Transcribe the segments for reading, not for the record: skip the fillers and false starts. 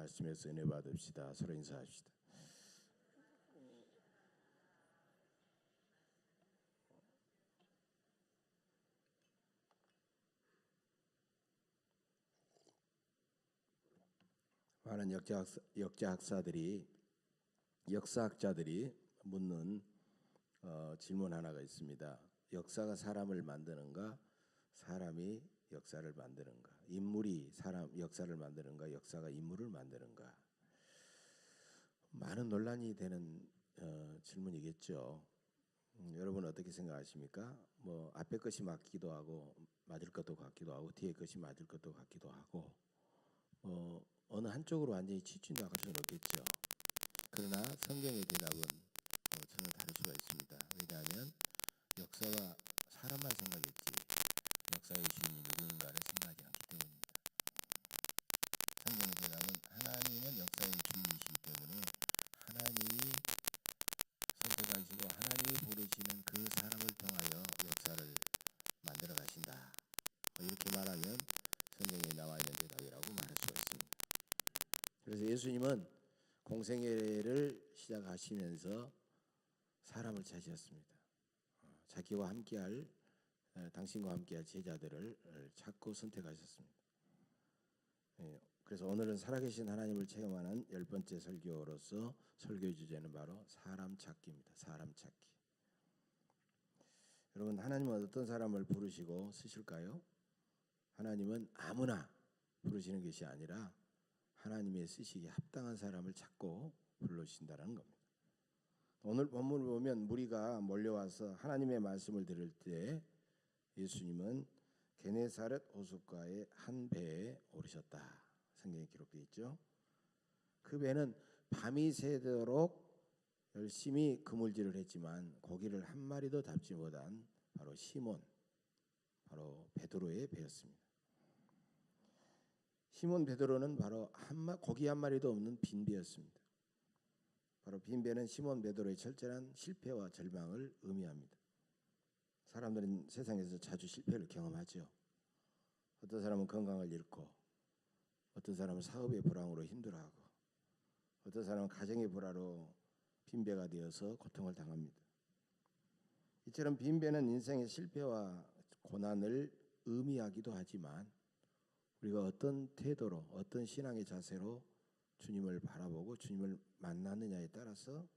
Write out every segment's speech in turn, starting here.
말씀에서 은혜 받읍시다. 서로 인사합시다. 많은 역사학자들이 묻는 질문 하나가 있습니다. 역사가 사람을 만드는가, 사람이 역사를 만드는가? 인물이 역사를 만드는가, 역사가 인물을 만드는가? 많은 논란이 되는 질문이겠죠. 여러분 어떻게 생각하십니까? 앞에 것이 맞기도 하고 맞을 것도 같기도 하고 뒤에 것이 맞을 것도 같기도 하고 어느 한쪽으로 완전히 치중할 수는 없겠죠. 그러나 성경의 대답은 전혀 다를 수가 있습니다. 왜냐하면 역사와 사람만 생각했지 역사의 주인이 누구인가를 생각하지 않기 때문입니다. 성경의 대답은 하나님은 역사의 주인이시기 때문에 하나님이 선택하시고 하나님이 부르시는 그 사람을 통하여 역사를 만들어 가신다. 이렇게 말하면 성경에 나와 있는 대답이라고 말할 수가 있습니다. 그래서 예수님은 공생애를 시작하시면서 사람을 찾으셨습니다. 자기와 함께할 당신과 함께할 제자들을 찾고 선택하셨습니다. 그래서 오늘은 살아계신 하나님을 체험하는 10번째 설교로서 설교의 주제는 바로 사람 찾기입니다. 사람 찾기. 여러분 하나님은 어떤 사람을 부르시고 쓰실까요? 하나님은 아무나 부르시는 것이 아니라 하나님의 쓰시기에 합당한 사람을 찾고 불러주신다는 겁니다. 오늘 본문을 보면 무리가 몰려와서 하나님의 말씀을 들을 때 예수님은 게네사렛 호숫가의 한 배에 오르셨다. 성경에 기록되어 있죠. 그 배는 밤이 새도록 열심히 그물질을 했지만 고기를 한 마리도 잡지 못한 바로 시몬, 바로 베드로의 배였습니다. 시몬 베드로는 바로 고기 한 마리도 없는 빈배였습니다. 바로 빈배는 시몬 베드로의 철저한 실패와 절망을 의미합니다. 사람들은 세상에서 자주 실패를 경험하죠. 어떤 사람은 건강을 잃고, 어떤 사람은 사업의 불황으로 힘들어하고, 어떤 사람은 가정의 불화로 빈배가 되어서 고통을 당합니다. 이처럼 빈배는 인생의 실패와 고난을 의미하기도 하지만 우리가 어떤 태도로 어떤 신앙의 자세로 주님을 바라보고 주님을 만나느냐에 따라서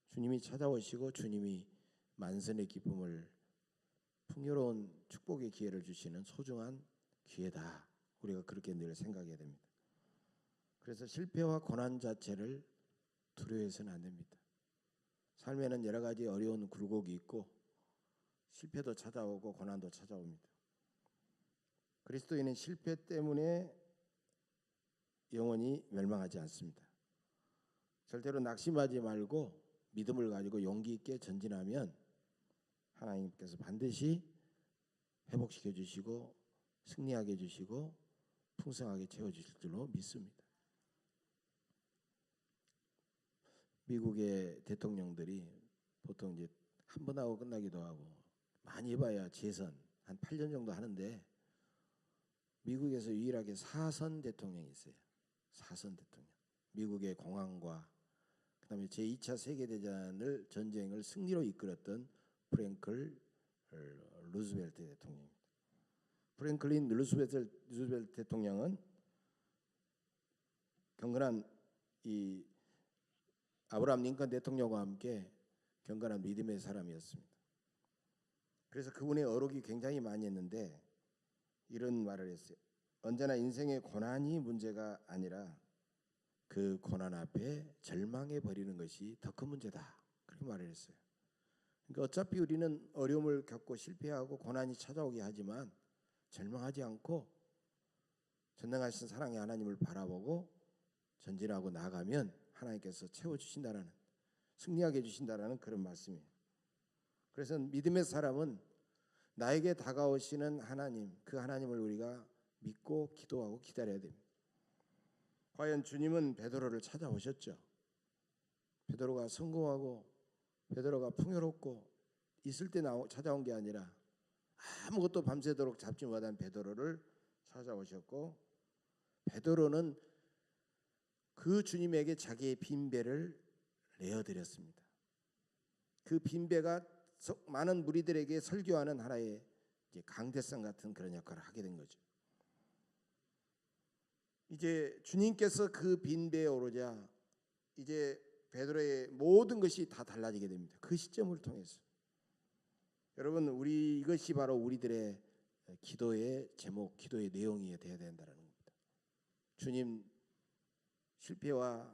주님이 찾아오시고 주님이 만선의 기쁨을 풍요로운 축복의 기회를 주시는 소중한 기회다. 우리가 그렇게 늘 생각해야 됩니다. 그래서 실패와 고난 자체를 두려워해서는 안 됩니다. 삶에는 여러 가지 어려운 굴곡이 있고 실패도 찾아오고 고난도 찾아옵니다. 그리스도인은 실패 때문에 영원히 멸망하지 않습니다. 절대로 낙심하지 말고 믿음을 가지고 용기 있게 전진하면 하나님께서 반드시 회복시켜 주시고 승리하게 해주시고 풍성하게 채워주실 줄로 믿습니다. 미국의 대통령들이 보통 이제 한 번 하고 끝나기도 하고 많이 해봐야 재선 한 8년 정도 하는데 미국에서 유일하게 4선 대통령이 있어요. 4선 대통령. 미국의 공황과 그다음에 제2차 세계대전을 전쟁을 승리로 이끌었던 프랭클 루즈벨트 대통령입니다. 프랭클린 루즈벨트 대통령은 경건한 이 아브라함 링컨 대통령과 함께 경건한 믿음의 사람이었습니다. 그래서 그분의 어록이 굉장히 많이 했는데 이런 말을 했어요. 언제나 인생의 고난이 문제가 아니라 그 고난 앞에 절망해 버리는 것이 더 큰 문제다. 그렇게 말을 했어요. 그러니까 어차피 우리는 어려움을 겪고 실패하고 고난이 찾아오게 하지만 절망하지 않고 전능하신 사랑의 하나님을 바라보고 전진하고 나가면 하나님께서 채워주신다라는 승리하게 해주신다라는 그런 말씀이에요. 그래서 믿음의 사람은 나에게 다가오시는 하나님, 그 하나님을 우리가 믿고 기도하고 기다려야 됩니다. 과연 주님은 베드로를 찾아오셨죠. 베드로가 성공하고 베드로가 풍요롭고 있을 때 찾아온 게 아니라 아무것도 밤새도록 잡지 못한 베드로를 찾아오셨고 베드로는 그 주님에게 자기의 빈배를 내어드렸습니다. 그 빈배가 많은 무리들에게 설교하는 하나의 강대상 같은 그런 역할을 하게 된 거죠. 이제 주님께서 그 빈배에 오르자 이제 베드로의 모든 것이 다 달라지게 됩니다. 그 시점을 통해서. 여러분, 이것이 바로 우리들의 기도의 제목, 기도의 내용이 되어야 된다는 겁니다. 주님, 실패와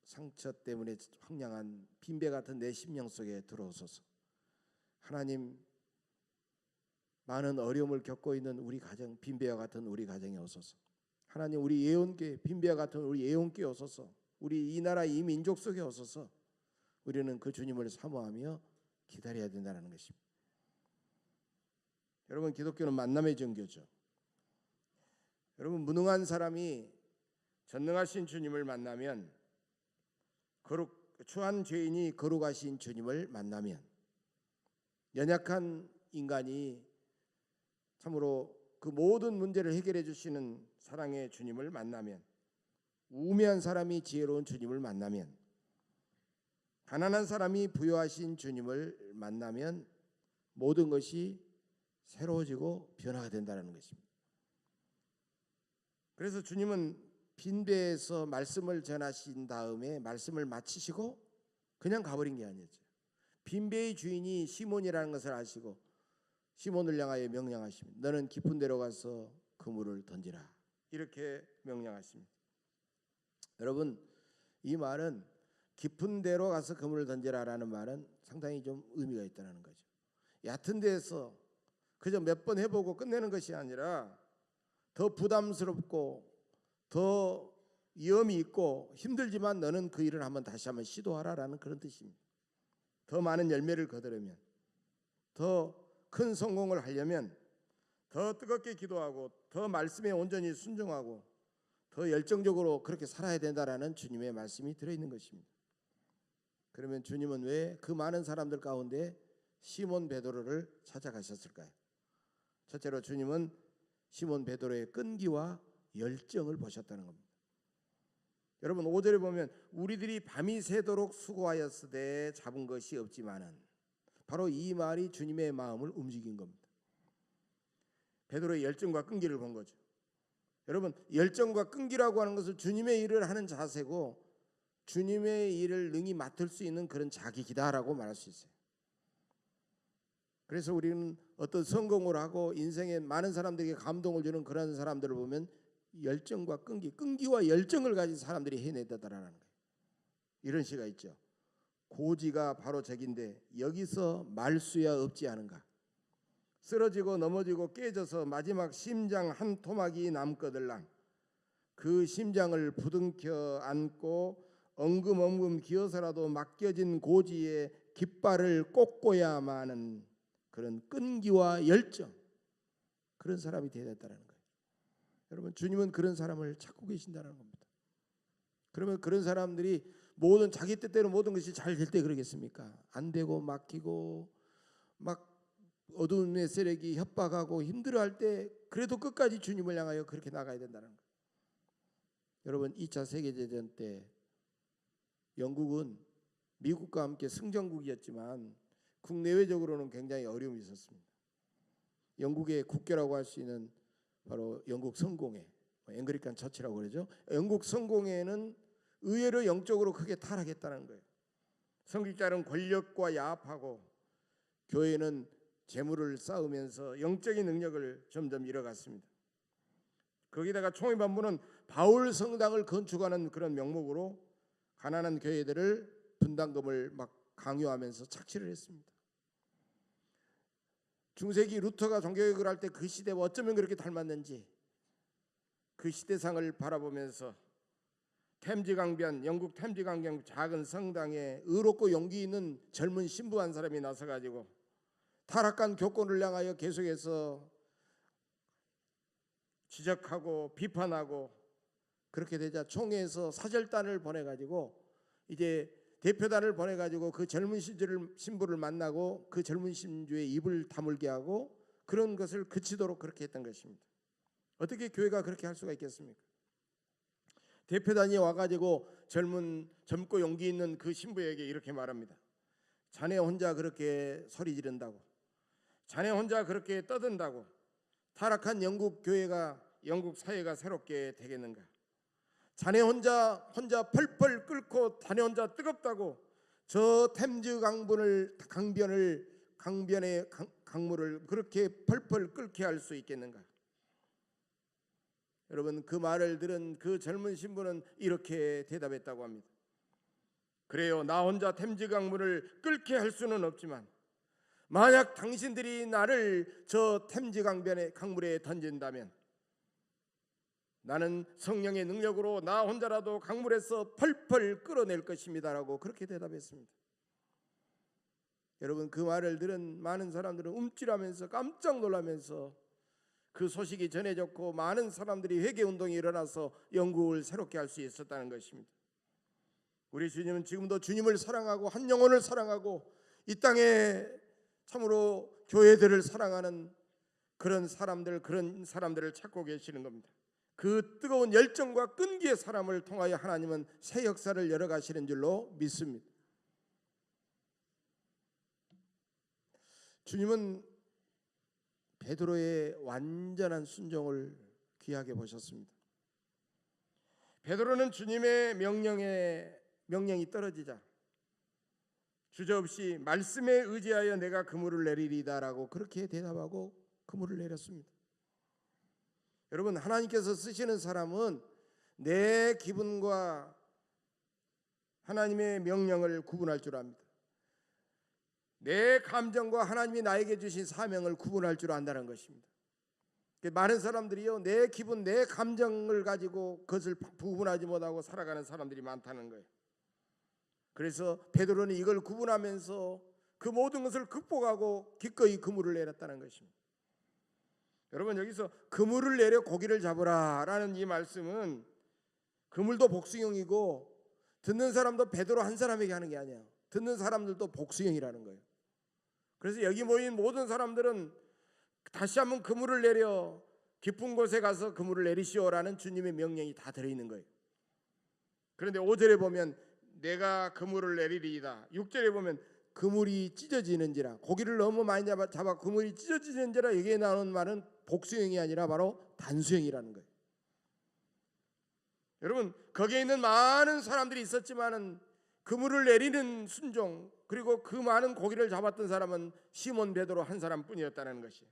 상처 때문에 황량한 빈배 같은 내 심령 속에 들어오소서. 하나님, 많은 어려움을 겪고 있는 우리 가정, 빈배와 같은 우리 가정에 오소서. 하나님, 우리 예언교회, 빈배와 같은 우리 예언교회 오소서. 우리 이 나라 이 민족 속에 오소서. 우리는 그 주님을 사모하며 기다려야 된다는 것입니다. 여러분, 기독교는 만남의 종교죠. 여러분, 무능한 사람이 전능하신 주님을 만나면, 추한 죄인이 거룩하신 주님을 만나면, 연약한 인간이 참으로 그 모든 문제를 해결해 주시는 사랑의 주님을 만나면, 우매한 사람이 지혜로운 주님을 만나면, 가난한 사람이 부유하신 주님을 만나면 모든 것이 새로워지고 변화가 된다는 것입니다. 그래서 주님은 빈배에서 말씀을 전하신 다음에 말씀을 마치시고 그냥 가버린 게 아니었죠. 빈배의 주인이 시몬이라는 것을 아시고 시몬을 향하여 명령하십니다. 너는 깊은 데로 가서 그물을 던지라. 이렇게 명령하십니다. 여러분, 이 말은 깊은 데로 가서 그물을 던지라라는 말은 상당히 좀 의미가 있다는 거죠. 얕은 데에서 그저 몇 번 해보고 끝내는 것이 아니라 더 부담스럽고 더 위험이 있고 힘들지만 너는 그 일을 다시 한번 시도하라라는 그런 뜻입니다. 더 많은 열매를 거두려면, 더 큰 성공을 하려면 더 뜨겁게 기도하고 더 말씀에 온전히 순종하고 더 열정적으로 그렇게 살아야 된다라는 주님의 말씀이 들어있는 것입니다. 그러면 주님은 왜 그 많은 사람들 가운데 시몬 베드로를 찾아가셨을까요? 첫째로 주님은 시몬 베드로의 끈기와 열정을 보셨다는 겁니다. 여러분, 5절에 보면 우리들이 밤이 새도록 수고하였으되 잡은 것이 없지만은, 바로 이 말이 주님의 마음을 움직인 겁니다. 베드로의 열정과 끈기를 본 거죠. 여러분, 열정과 끈기라고 하는 것은 주님의 일을 하는 자세고 주님의 일을 능히 맡을 수 있는 그런 자기기다라고 말할 수 있어요. 그래서 우리는 어떤 성공을 하고 인생에 많은 사람들에게 감동을 주는 그런 사람들을 보면 열정과 끈기와 열정을 가진 사람들이 해내다라는 거예요. 이런 시가 있죠. 고지가 바로 적인데 여기서 말수야 없지 않은가. 쓰러지고 넘어지고 깨져서 마지막 심장 한 토막이 남거들랑 그 심장을 부둥켜 안고 엉금엉금 기어서라도 맡겨진 고지에 깃발을 꽂고야만은 그런 끈기와 열정, 그런 사람이 되어야 된다는 거예요. 여러분, 주님은 그런 사람을 찾고 계신다는 겁니다. 그러면 그런 사람들이 자기 뜻대로 모든 것이 잘 될 때 그러겠습니까? 안 되고 막히고 막 어두움의 세력이 협박하고 힘들어할 때 그래도 끝까지 주님을 향하여 그렇게 나가야 된다는 거예요. 여러분, 2차 세계대전 때 영국은 미국과 함께 승전국이었지만 국내외적으로는 굉장히 어려움이 있었습니다. 영국의 국교라고 할 수 있는 바로 영국 성공회, 앵그리칸 처치라고 그러죠. 영국 성공회는 의외로 영적으로 크게 타락했다는 거예요. 성직자는 권력과 야합하고 교회는 재물을 쌓으면서 영적인 능력을 점점 잃어갔습니다. 거기다가 총회반부는 바울 성당을 건축하는 그런 명목으로 가난한 교회들을 분담금을 막 강요하면서 착취를 했습니다. 중세기 루터가 종교개혁을 할 때 그 시대와 어쩌면 그렇게 닮았는지 그 시대상을 바라보면서 영국 템즈강변 작은 성당에 의롭고 용기 있는 젊은 신부 한 사람이 나서가지고 타락한 교권을 향하여 계속해서 지적하고 비판하고, 그렇게 되자 총회에서 사절단을 보내가지고 이제 대표단을 보내가지고 그 젊은 신부를 만나고 그 젊은 신주의 입을 다물게 하고 그런 것을 그치도록 그렇게 했던 것입니다. 어떻게 교회가 그렇게 할 수가 있겠습니까? 대표단이 와가지고 젊고 용기 있는 그 신부에게 이렇게 말합니다. 자네 혼자 그렇게 소리 지른다고, 자네 혼자 그렇게 떠든다고 타락한 영국 사회가 새롭게 되겠는가? 자네 혼자 펄펄 끓고 자네 혼자 뜨겁다고 저 템즈 강변의 강물을 그렇게 펄펄 끓게 할 수 있겠는가? 여러분, 그 말을 들은 그 젊은 신부는 이렇게 대답했다고 합니다. 그래요, 나 혼자 템즈 강물을 끓게 할 수는 없지만 만약 당신들이 나를 저 템즈 강물에 던진다면 나는 성령의 능력으로 나 혼자라도 강물에서 펄펄 끓어낼 것입니다라고 그렇게 대답했습니다. 여러분, 그 말을 들은 많은 사람들은 움찔하면서 깜짝 놀라면서 그 소식이 전해졌고 많은 사람들이 회개운동이 일어나서 영국을 새롭게 할 수 있었다는 것입니다. 우리 주님은 지금도 주님을 사랑하고 한 영혼을 사랑하고 이 땅에 참으로 교회들을 사랑하는 그런 사람들을 찾고 계시는 겁니다. 그 뜨거운 열정과 끈기의 사람을 통하여 하나님은 새 역사를 열어가시는 줄로 믿습니다. 주님은 베드로의 완전한 순종을 귀하게 보셨습니다. 베드로는 주님의 명령이 떨어지자 주저없이 말씀에 의지하여 내가 그물을 내리리다라고 그렇게 대답하고 그물을 내렸습니다. 여러분, 하나님께서 쓰시는 사람은 내 기분과 하나님의 명령을 구분할 줄 압니다. 내 감정과 하나님이 나에게 주신 사명을 구분할 줄 안다는 것입니다. 많은 사람들이요, 내 기분, 내 감정을 가지고 그것을 구분하지 못하고 살아가는 사람들이 많다는 거예요. 그래서 베드로는 이걸 구분하면서 그 모든 것을 극복하고 기꺼이 그물을 내렸다는 것입니다. 여러분, 여기서 그물을 내려 고기를 잡으라라는 이 말씀은 그물도 복수형이고 듣는 사람도 베드로 한 사람에게 하는 게 아니에요. 듣는 사람들도 복수형이라는 거예요. 그래서 여기 모인 모든 사람들은 다시 한번 그물을 내려 깊은 곳에 가서 그물을 내리시오라는 주님의 명령이 다 들어있는 거예요. 그런데 5절에 보면 내가 그물을 내리리이다. 6절에 보면 그물이 찢어지는지라, 고기를 너무 많이 잡아 그물이 찢어지는지라, 여기에 나오는 말은 복수형이 아니라 바로 단수형이라는 거예요. 여러분, 거기에 있는 많은 사람들이 있었지만은 그물을 내리는 순종, 그리고 그 많은 고기를 잡았던 사람은 시몬 베드로 한 사람뿐이었다는 것이에요.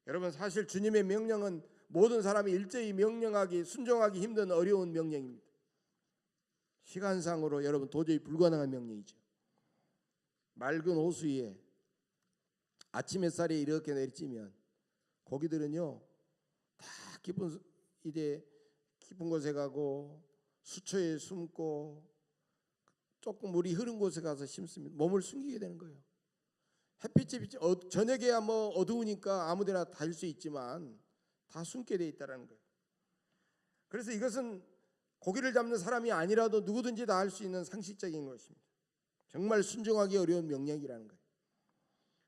여러분, 사실 주님의 명령은 모든 사람이 일제히 순종하기 힘든 어려운 명령입니다. 시간상으로 여러분 도저히 불가능한 명령이죠. 맑은 호수 위에 아침 햇살이 이렇게 내리쬐면 고기들은요 다 깊은 곳에 가고 수초에 숨고 조금 물이 흐른 곳에 가서 심습니다. 몸을 숨기게 되는 거예요. 햇빛이 저녁에야 어두우니까 아무데나 달 수 있지만 다 숨게 돼 있다라는 거예요. 그래서 이것은 고기를 잡는 사람이 아니라도 누구든지 다 할 수 있는 상식적인 것입니다. 정말 순종하기 어려운 명령이라는 거예요.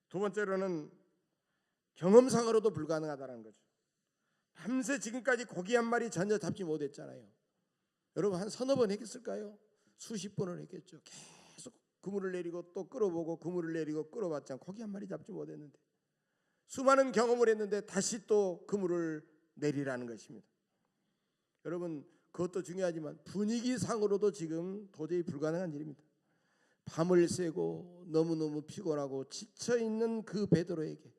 두 번째로는 경험상으로도 불가능하다는 거죠. 밤새 지금까지 고기 한 마리 전혀 잡지 못했잖아요. 여러분, 한 서너 번 했을까요? 수십 번을 했겠죠. 계속 그물을 내리고 또 끌어보고 그물을 내리고 끌어봤자 고기 한 마리 잡지 못했는데, 수많은 경험을 했는데 다시 또 그물을 내리라는 것입니다. 여러분, 그것도 중요하지만 분위기상으로도 지금 도저히 불가능한 일입니다. 밤을 새고 너무너무 피곤하고 지쳐있는 그 베드로에게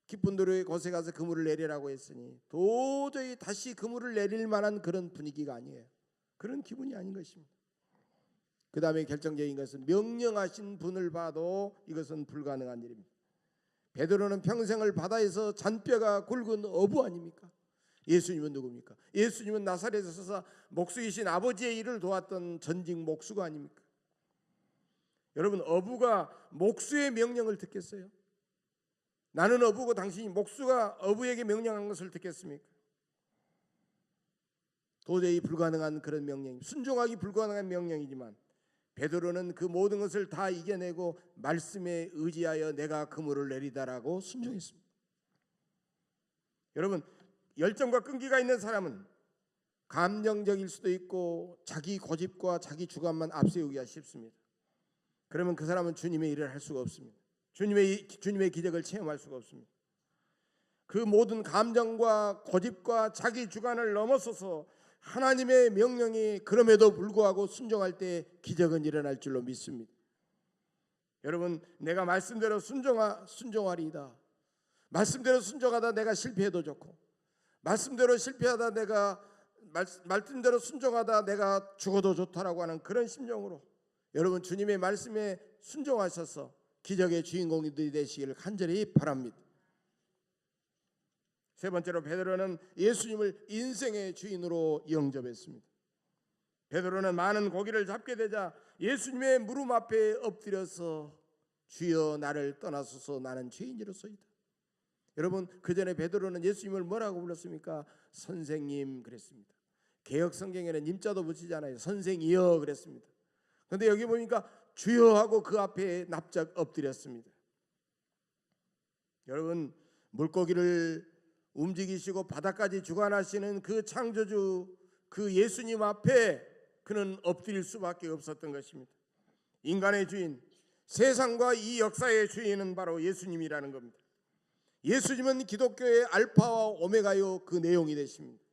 깊은 도로의 곳에 가서 그물을 내리라고 했으니 도저히 다시 그물을 내릴 만한 그런 분위기가 아니에요. 그런 기분이 아닌 것입니다. 그 다음에 결정적인 것은 명령하신 분을 봐도 이것은 불가능한 일입니다. 베드로는 평생을 바다에서 잔뼈가 굵은 어부 아닙니까? 예수님은 누굽니까? 예수님은 나사렛에 서서 목수이신 아버지의 일을 도왔던 전직 목수가 아닙니까? 여러분, 어부가 목수의 명령을 듣겠어요? 나는 어부고 당신이 목수가 어부에게 명령한 것을 듣겠습니까? 도저히 불가능한 그런 명령, 순종하기 불가능한 명령이지만 베드로는 그 모든 것을 다 이겨내고 말씀에 의지하여 내가 그물을 내리다라고 순종했습니다. 여러분, 열정과 끈기가 있는 사람은 감정적일 수도 있고 자기 고집과 자기 주관만 앞세우기가 쉽습니다. 그러면 그 사람은 주님의 일을 할 수가 없습니다. 주님의 기적을 체험할 수가 없습니다. 그 모든 감정과 고집과 자기 주관을 넘어서서 하나님의 명령이 그럼에도 불구하고 순종할 때 기적은 일어날 줄로 믿습니다. 여러분, 내가 말씀대로 순종하리이다. 말씀대로 순종하다 내가 실패해도 좋고, 말씀대로 실패하다 내가 말씀대로 순종하다 내가 죽어도 좋다라고 하는 그런 심정으로 여러분 주님의 말씀에 순종하셔서 기적의 주인공들이 되시기를 간절히 바랍니다. 세 번째로 베드로는 예수님을 인생의 주인으로 영접했습니다. 베드로는 많은 고기를 잡게 되자 예수님의 무릎 앞에 엎드려서 주여 나를 떠나소서 나는 죄인이로소이다. 여러분, 그 전에 베드로는 예수님을 뭐라고 불렀습니까? 선생님 그랬습니다. 개역 성경에는 님자도 붙이지 않아요. 선생이여 그랬습니다. 그런데 여기 보니까 주여 하고 그 앞에 납작 엎드렸습니다. 여러분, 물고기를 움직이시고 바다까지 주관하시는 그 창조주 그 예수님 앞에 그는 엎드릴 수밖에 없었던 것입니다. 인간의 주인, 세상과 이 역사의 주인은 바로 예수님이라는 겁니다. 예수님은 기독교의 알파와 오메가요 그 내용이 되십니다.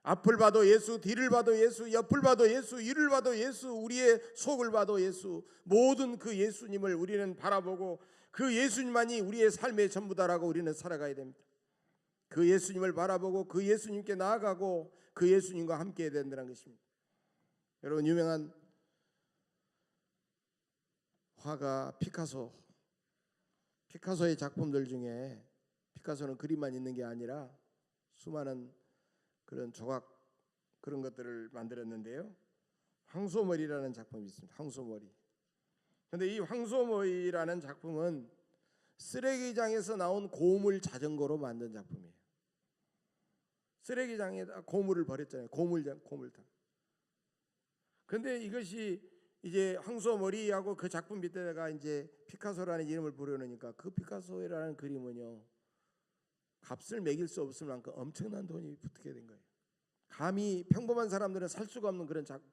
앞을 봐도 예수, 뒤를 봐도 예수, 옆을 봐도 예수, 위를 봐도 예수, 우리의 속을 봐도 예수, 모든 그 예수님을 우리는 바라보고 그 예수님만이 우리의 삶의 전부다라고 우리는 살아가야 됩니다. 그 예수님을 바라보고 그 예수님께 나아가고 그 예수님과 함께 해야 된다는 것입니다. 여러분, 유명한 화가 피카소의 작품들 중에 피카소는 그림만 있는 게 아니라 수많은 그런 조각 그런 것들을 만들었는데요. 황소머리라는 작품이 있습니다. 황소머리. 그런데 이 황소머리라는 작품은 쓰레기장에서 나온 고물 자전거로 만든 작품이에요. 쓰레기장에다 고물을 버렸잖아요. 고물장. 그런데 이것이 이제 황소머리하고 그 작품 밑에다가 이제 피카소라는 이름을 부르니까 그 피카소라는 그림은요, 값을 매길 수 없을 만큼 엄청난 돈이 붙게 된 거예요. 감히 평범한 사람들은 살 수가 없는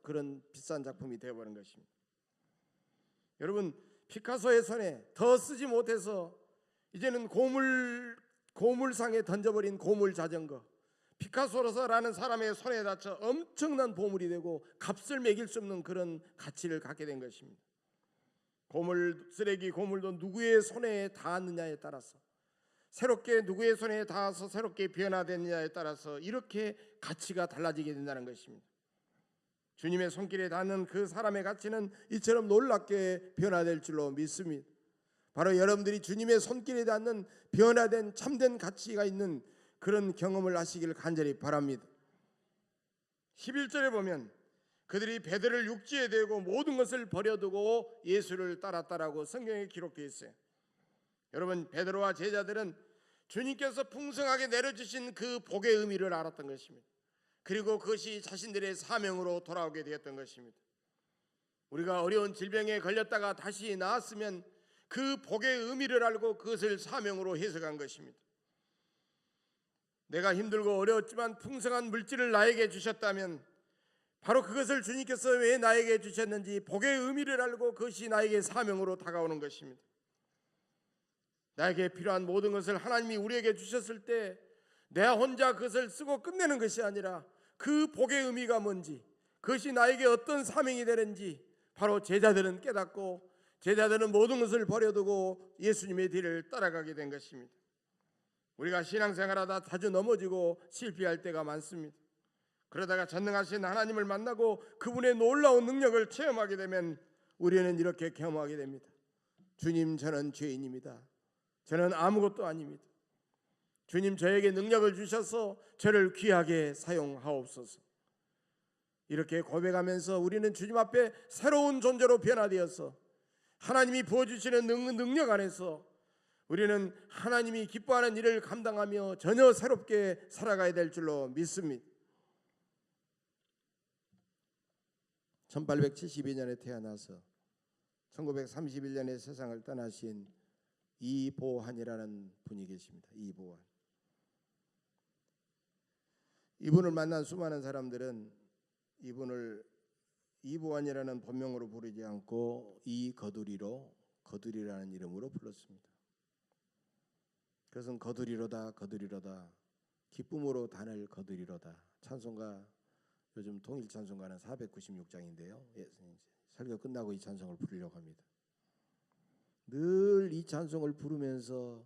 그런 비싼 작품이 되어버린 것입니다. 여러분, 피카소의 손에 더 쓰지 못해서 이제는 고물상에 던져버린 고물 자전거, 피카소라는 사람의 손에 닿쳐 엄청난 보물이 되고 값을 매길 수 없는 그런 가치를 갖게 된 것입니다. 쓰레기 고물도 누구의 손에 닿았느냐에 따라서, 새롭게 누구의 손에 닿아서 새롭게 변화됐느냐에 따라서 이렇게 가치가 달라지게 된다는 것입니다. 주님의 손길에 닿는 그 사람의 가치는 이처럼 놀랍게 변화될 줄로 믿습니다. 바로 여러분들이 주님의 손길에 닿는 변화된 참된 가치가 있는 그런 경험을 하시기를 간절히 바랍니다. 11절에 보면 그들이 베드로를 육지에 대고 모든 것을 버려두고 예수를 따랐다라고 성경에 기록되어 있어요. 여러분, 베드로와 제자들은 주님께서 풍성하게 내려주신 그 복의 의미를 알았던 것입니다. 그리고 그것이 자신들의 사명으로 돌아오게 되었던 것입니다. 우리가 어려운 질병에 걸렸다가 다시 나았으면 그 복의 의미를 알고 그것을 사명으로 해석한 것입니다. 내가 힘들고 어려웠지만 풍성한 물질을 나에게 주셨다면 바로 그것을 주님께서 왜 나에게 주셨는지 복의 의미를 알고 그것이 나에게 사명으로 다가오는 것입니다. 나에게 필요한 모든 것을 하나님이 우리에게 주셨을 때 내가 혼자 그것을 쓰고 끝내는 것이 아니라 그 복의 의미가 뭔지, 그것이 나에게 어떤 사명이 되는지 바로 제자들은 깨닫고 제자들은 모든 것을 버려두고 예수님의 뒤를 따라가게 된 것입니다. 우리가 신앙생활하다 자주 넘어지고 실패할 때가 많습니다. 그러다가 전능하신 하나님을 만나고 그분의 놀라운 능력을 체험하게 되면 우리는 이렇게 경험하게 됩니다. 주님, 저는 죄인입니다. 저는 아무것도 아닙니다. 주님, 저에게 능력을 주셔서 저를 귀하게 사용하옵소서. 이렇게 고백하면서 우리는 주님 앞에 새로운 존재로 변화되어서 하나님이 부어주시는 능력 안에서 우리는 하나님이 기뻐하는 일을 감당하며 전혀 새롭게 살아가야 될 줄로 믿습니다. 1872년에 태어나서 1931년에 세상을 떠나신 이보한이라는 분이 계십니다. 이분을 만난 수많은 사람들은 이분을 이보환이라는 본명으로 부르지 않고 거두리라는 이름으로 불렀습니다. 그것은 거두리로다 거두리로다 기쁨으로 단을 거두리로다. 찬송가 요즘 통일 찬송가는 496장인데요. 설교 끝나고 이 찬송을 부르려고 합니다. 늘 이 찬송을 부르면서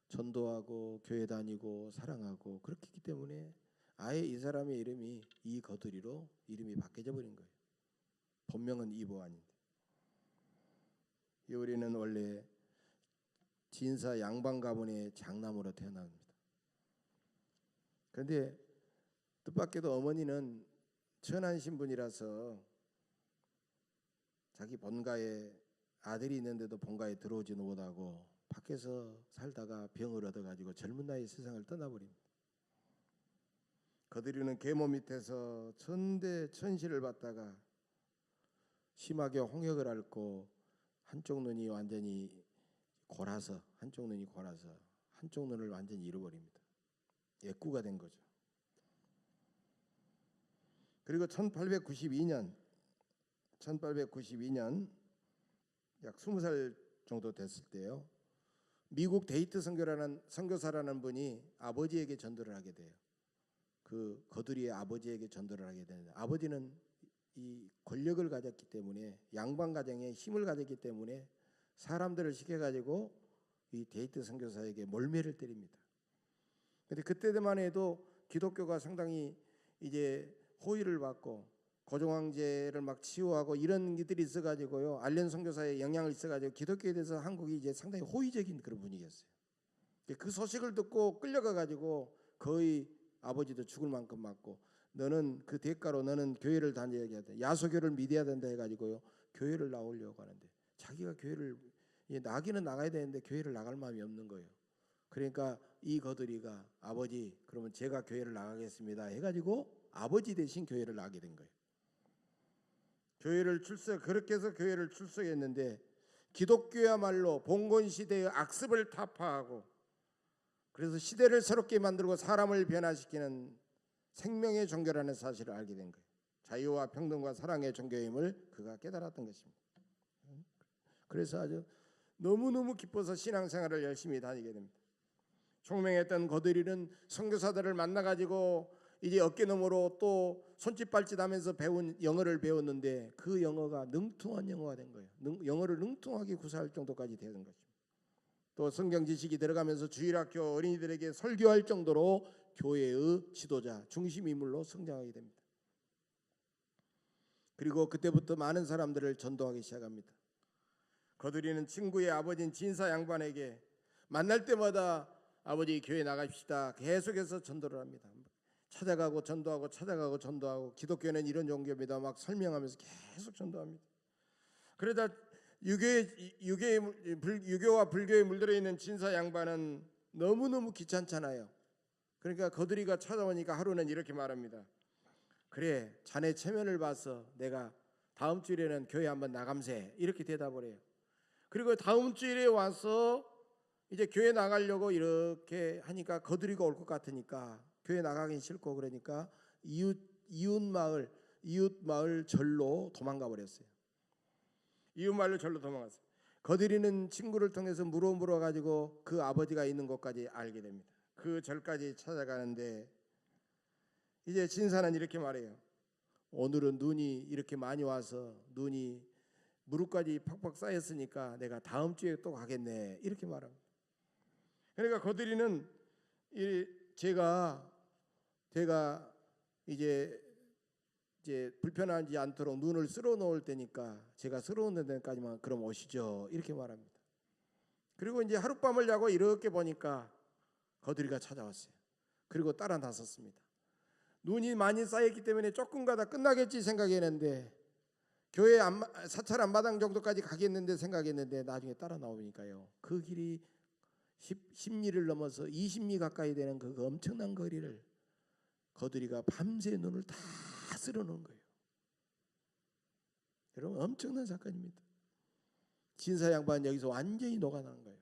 전도하고 교회 다니고 사랑하고 그렇기 때문에 아예 이 사람의 이름이 이거두리로 이름이 바뀌어져 버린 거예요. 본명은 이보환인데 우리는 원래 진사 양반 가문의 장남으로 태어납니다. 그런데 뜻밖에도 어머니는 천한 신분이라서 자기 본가에 아들이 있는데도 본가에 들어오지는 못하고 밖에서 살다가 병을 얻어가지고 젊은 나이에 세상을 떠나버립니다. 거두리는 계모 밑에서 천시를 받다가 심하게 홍역을 앓고 한쪽 눈이 골아서 한쪽 눈을 완전히 잃어버립니다. 애꾸가 된 거죠. 그리고 1892년 약 20살 정도 됐을 때요. 미국 데이트 선교사라는 분이 아버지에게 전도를 하게 돼요. 그 거두리의 아버지에게 전도를 하게 되는데 아버지는 이 권력을 가졌기 때문에 양반 가정에 힘을 가졌기 때문에 사람들을 시켜가지고 이 데이트 선교사에게 몰매를 때립니다. 근데 그때만 해도 기독교가 상당히 이제 호의를 받고 고종황제를 막 치유하고 이런 일들이 있어가지고요. 알렌 선교사의 영향을 있어가지고 기독교에 대해서 한국이 이제 상당히 호의적인 그런 분위기였어요. 그 소식을 듣고 끌려가가지고 거의 아버지도 죽을 만큼 맞고 너는 그 대가로 너는 교회를 다녀야 돼. 야소교를 믿어야 된다 해가지고요. 교회를 나오려고 하는데 자기가 교회를 나기는 나가야 되는데 교회를 나갈 마음이 없는 거예요. 그러니까 이 거두리가 아버지 그러면 제가 교회를 나가겠습니다 해가지고 아버지 대신 교회를 나가게 된 거예요. 그렇게 해서 교회를 출석했는데 기독교야말로 봉건 시대의 악습을 타파하고 그래서 시대를 새롭게 만들고 사람을 변화시키는 생명의 종교라는 사실을 알게 된 거예요. 자유와 평등과 사랑의 종교임을 그가 깨달았던 것입니다. 그래서 아주 너무너무 기뻐서 신앙생활을 열심히 다니게 됩니다. 총명했던 거두리는 선교사들을 만나가지고 이제 어깨너머로 또 손짓발짓하면서 배운 영어를 배웠는데 그 영어가 능통한 영어가 된 거예요. 영어를 능통하게 구사할 정도까지 되는 것입니다. 또 성경 지식이 들어가면서 주일학교 어린이들에게 설교할 정도로 교회의 지도자 중심 인물로 성장하게 됩니다. 그리고 그때부터 많은 사람들을 전도하기 시작합니다. 거두리는 친구의 아버지인 진사 양반에게 만날 때마다 아버지 교회 나갑시다 계속해서 전도를 합니다. 찾아가고 전도하고 기독교는 이런 종교입니다 막 설명하면서 계속 전도합니다. 그러다 유교와 불교에 물들어 있는 진사 양반은 너무너무 귀찮잖아요. 그러니까 거두리가 찾아오니까 하루는 이렇게 말합니다. 그래 자네 체면을 봐서 내가 다음 주일에는 교회 한번 나감세 이렇게 대답을 해요. 그리고 다음 주일에 와서 이제 교회 나가려고 이렇게 하니까 거두리가 올 것 같으니까 교회 나가긴 싫고 그러니까 이웃 마을 절로 도망가 버렸어요. 이웃 마을로 절로 도망갔어요. 거두리는 친구를 통해서 물어 가지고 그 아버지가 있는 곳까지 알게 됩니다. 그 절까지 찾아가는데 이제 진사는 이렇게 말해요. 오늘은 눈이 이렇게 많이 와서 눈이 무릎까지 팍팍 쌓였으니까 내가 다음 주에 또 가겠네 이렇게 말합니다. 그러니까 거두리는 제가 이제 불편하지 않도록 눈을 쓸어 놓을 테니까 제가 쓸어 놓는 데까지만 그럼 오시죠 이렇게 말합니다. 그리고 이제 하룻밤을 자고 이렇게 보니까 거두리가 찾아왔어요. 그리고 따라 나섰습니다. 눈이 많이 쌓였기 때문에 조금 가다 끝나겠지 생각했는데 교회 사찰 앞마당 정도까지 가겠는데 생각했는데 나중에 따라 나오니까요. 그 길이 10리를 넘어서 20리 가까이 되는 그 엄청난 거리를 거두리가 밤새 눈을 다 쓸어놓은 거예요. 여러분 엄청난 사건입니다. 진사 양반 여기서 완전히 녹아난 거예요.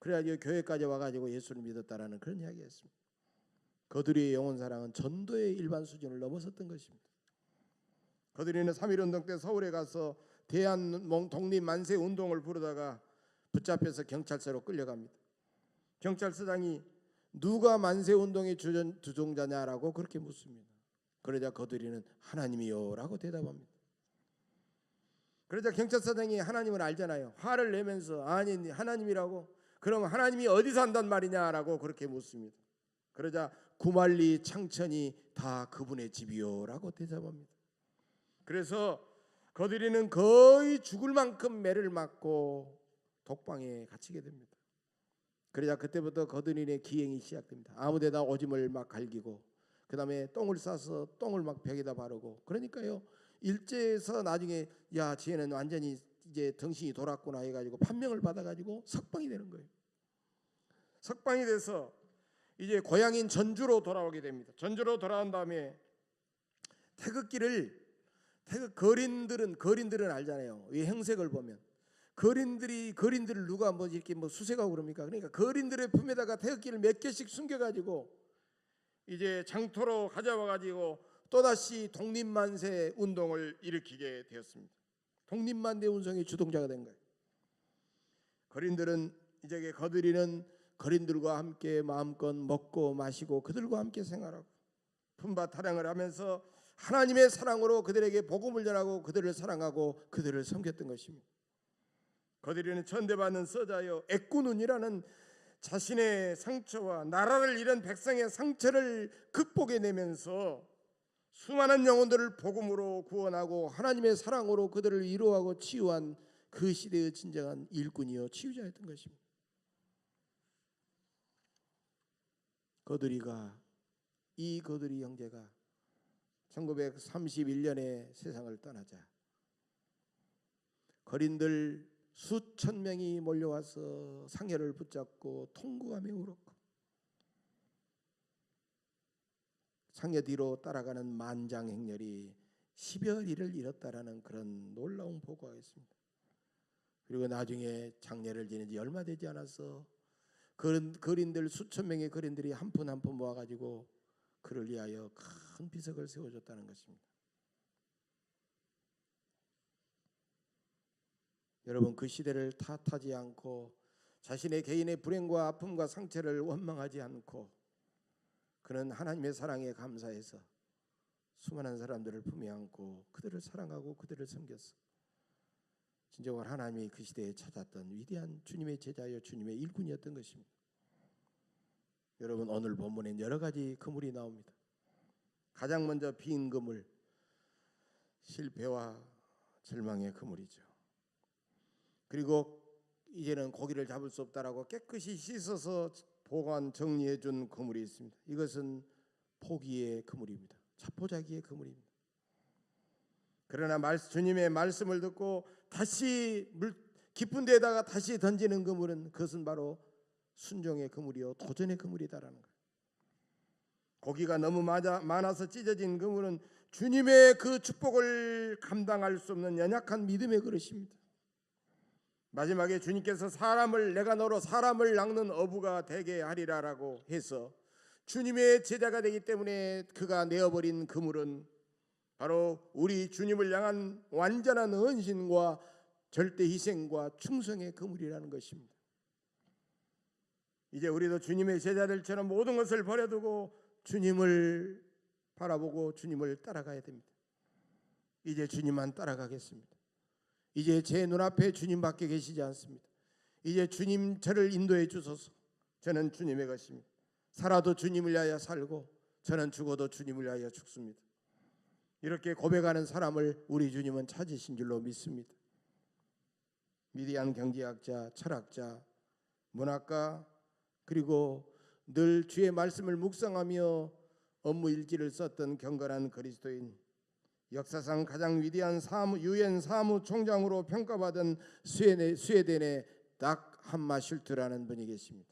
그래가지고 교회까지 와가지고 예수를 믿었다라는 그런 이야기였습니다. 거두리의 영혼 사랑은 전도의 일반 수준을 넘어섰던 것입니다. 거두리는 3.1운동 때 서울에 가서 대한 독립 만세 운동을 부르다가 붙잡혀서 경찰서로 끌려갑니다. 경찰서장이 누가 만세 운동의 주종자냐라고 그렇게 묻습니다. 그러자 거두리는 하나님이요라고 대답합니다. 그러자 경찰서장이 하나님을 알잖아요. 화를 내면서 아니 하나님이라고? 그럼 하나님이 어디서 한단 말이냐라고 그렇게 묻습니다. 그러자 구만리 창천이 다 그분의 집이요라고 대답합니다. 그래서 거두리는 거의 죽을 만큼 매를 맞고 독방에 갇히게 됩니다. 그러자 그때부터 거두리의 기행이 시작됩니다. 아무데나 오줌을 막 갈기고 그 다음에 똥을 싸서 똥을 막 벽에다 바르고, 그러니까요 일제에서 나중에 야 쟤는 완전히 이제 정신이 돌았구나 해가지고 판명을 받아가지고 석방이 되는 거예요. 석방이 돼서 이제 고향인 전주로 돌아오게 됩니다. 전주로 돌아온 다음에 태극기를 거린들은 알잖아요. 이 행색을 보면 거린들을 누가 뭐 이렇게 뭐 수색하고 그럽니까? 그러니까 거린들의 품에다가 태극기를 몇 개씩 숨겨가지고 이제 장터로 가져와가지고 또다시 독립만세 운동을 일으키게 되었습니다. 독립만세 운동의 주동자가 된 거예요. 거린들은 이제 거두리는 거린들과 함께 마음껏 먹고 마시고 그들과 함께 생활하고 품바 타령을 하면서 하나님의 사랑으로 그들에게 복음을 전하고 그들을 사랑하고 그들을 섬겼던 것입니다. 거두리는 천대받는 서자여 애꾸눈이라는 자신의 상처와 나라를 잃은 백성의 상처를 극복해내면서 수많은 영혼들을 복음으로 구원하고 하나님의 사랑으로 그들을 위로하고 치유한 그 시대의 진정한 일꾼이요 치유자였던 것입니다. 이 거두리 형제가 1931년에 세상을 떠나자 거린들 수천 명이 몰려와서 상여를 붙잡고 통곡하며 울었고 상여 뒤로 따라가는 만장행렬이 10여리를 잃었다라는 그런 놀라운 보고가 있습니다. 그리고 나중에 장례를 지낸 지 얼마 되지 않아서 거린들 수천 명의 거린들이 한 푼 한 푼 모아가지고 그를 위하여 큰 비석을 세워줬다는 것입니다. 여러분, 그 시대를 탓하지 않고 자신의 개인의 불행과 아픔과 상처를 원망하지 않고 그는 하나님의 사랑에 감사해서 수많은 사람들을 품에 안고 그들을 사랑하고 그들을 섬겼어. 진정으로 하나님이 그 시대에 찾았던 위대한 주님의 제자여 주님의 일꾼이었던 것입니다. 여러분, 오늘 본문엔 여러 가지 그물이 나옵니다. 가장 먼저 빈 그물, 실패와 절망의 그물이죠. 그리고 이제는 고기를 잡을 수 없다라고 깨끗이 씻어서 보관 정리해 준 그물이 있습니다. 이것은 포기의 그물입니다. 자포자기의 그물입니다. 그러나 주님의 말씀을 듣고 다시 깊은 데다가 다시 던지는 그물은 그것은 바로 순종의 그물이요 도전의 그물이다라는 거예요. 고기가 너무 많아서 찢어진 그물은 주님의 그 축복을 감당할 수 없는 연약한 믿음의 그릇입니다. 마지막에 주님께서 내가 너로 사람을 낚는 어부가 되게 하리라라고 해서 주님의 제자가 되기 때문에 그가 내어버린 그물은 바로 우리 주님을 향한 완전한 헌신과 절대 희생과 충성의 그물이라는 것입니다. 이제 우리도 주님의 제자들처럼 모든 것을 버려두고 주님을 바라보고 주님을 따라가야 됩니다. 이제 주님만 따라가겠습니다. 이제 제 눈앞에 주님밖에 계시지 않습니다. 이제 주님 저를 인도해 주소서. 저는 주님의 것입니다. 살아도 주님을 위하여 살고 저는 죽어도 주님을 위하여 죽습니다. 이렇게 고백하는 사람을 우리 주님은 찾으신 줄로 믿습니다. 위대한 경제학자, 철학자, 문학가, 그리고 늘 주의 말씀을 묵상하며 업무 일지를 썼던 경건한 그리스도인, 역사상 가장 위대한 유엔 사무총장으로 평가받은 스웨덴의 닥 함마슐트라는 분이 계십니다.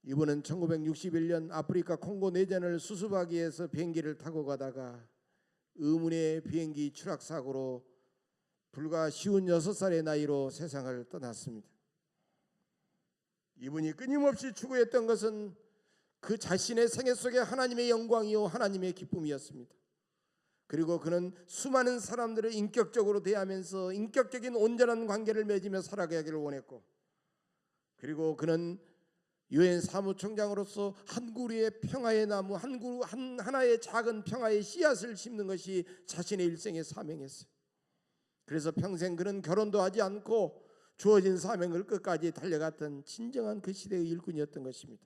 이분은 1961년 아프리카 콩고 내전을 수습하기 위해서 비행기를 타고 가다가 의문의 비행기 추락 사고로 불과 56살의 나이로 세상을 떠났습니다. 이분이 끊임없이 추구했던 것은 그 자신의 생애 속에 하나님의 영광이요 하나님의 기쁨이었습니다. 그리고 그는 수많은 사람들을 인격적으로 대하면서 인격적인 온전한 관계를 맺으며 살아가기를 원했고, 그리고 그는 유엔 사무총장으로서 한 그루의 평화의 나무, 하나의 작은 평화의 씨앗을 심는 것이 자신의 일생의 사명이었어요. 그래서 평생 그는 결혼도 하지 않고 주어진 사명을 끝까지 달려갔던 진정한 그 시대의 일꾼이었던 것입니다.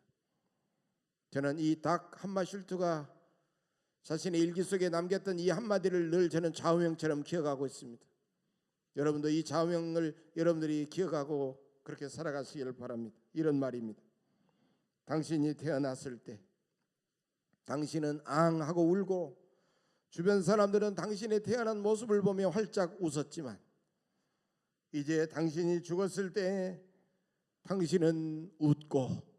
저는 이 닥 함마슐트가 자신의 일기 속에 남겼던 이 한마디를 늘 저는 좌우명처럼 기억하고 있습니다. 여러분도 이 좌우명을 여러분들이 기억하고 그렇게 살아가시기를 바랍니다. 이런 말입니다. 당신이 태어났을 때 당신은 앙 하고 울고 주변 사람들은 당신의 태어난 모습을 보며 활짝 웃었지만, 이제 당신이 죽었을 때 당신은 웃고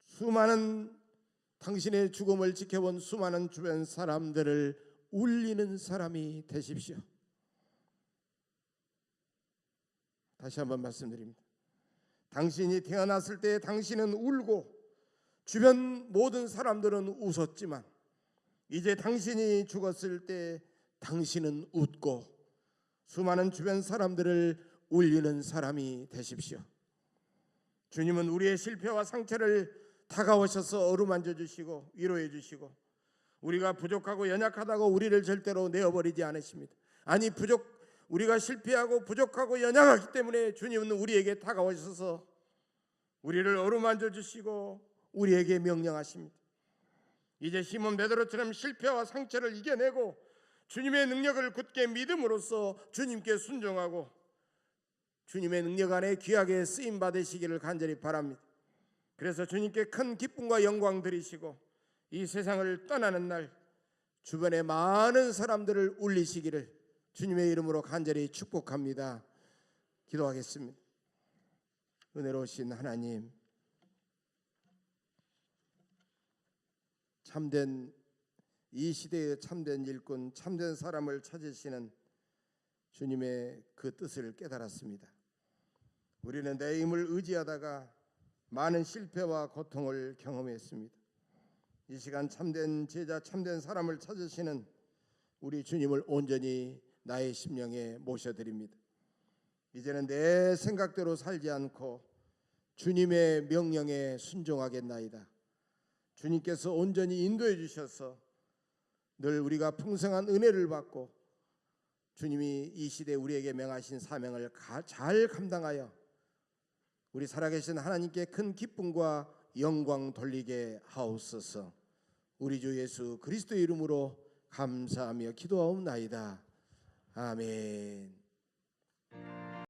수많은 당신의 죽음을 지켜본 수많은 주변 사람들을 울리는 사람이 되십시오. 다시 한번 말씀드립니다. 당신이 태어났을 때 당신은 울고 주변 모든 사람들은 웃었지만, 이제 당신이 죽었을 때 당신은 웃고 수많은 주변 사람들을 울리는 사람이 되십시오. 주님은 우리의 실패와 상처를 다가오셔서 어루만져 주시고 위로해 주시고, 우리가 부족하고 연약하다고 우리를 절대로 내어버리지 않으십니다. 아니, 우리가 실패하고 부족하고 연약하기 때문에 주님은 우리에게 다가오셔서 우리를 어루만져 주시고 우리에게 명령하십니다. 이제 시몬 베드로처럼 실패와 상처를 이겨내고 주님의 능력을 굳게 믿음으로써 주님께 순종하고 주님의 능력 안에 귀하게 쓰임 받으시기를 간절히 바랍니다. 그래서 주님께 큰 기쁨과 영광 드리시고 이 세상을 떠나는 날 주변의 많은 사람들을 울리시기를 주님의 이름으로 간절히 축복합니다. 기도하겠습니다. 은혜로우신 하나님, 참된 이 시대의 참된 일꾼, 참된 사람을 찾으시는 주님의 그 뜻을 깨달았습니다. 우리는 내 힘을 의지하다가 많은 실패와 고통을 경험했습니다. 이 시간 참된 제자, 참된 사람을 찾으시는 우리 주님을 온전히 나의 심령에 모셔드립니다. 이제는 내 생각대로 살지 않고 주님의 명령에 순종하겠나이다. 주님께서 온전히 인도해 주셔서 늘 우리가 풍성한 은혜를 받고 주님이 이 시대에 우리에게 명하신 사명을 잘 감당하여 우리 살아계신 하나님께 큰 기쁨과 영광 돌리게 하옵소서. 우리 주 예수 그리스도의 이름으로 감사하며 기도하옵나이다. 아멘.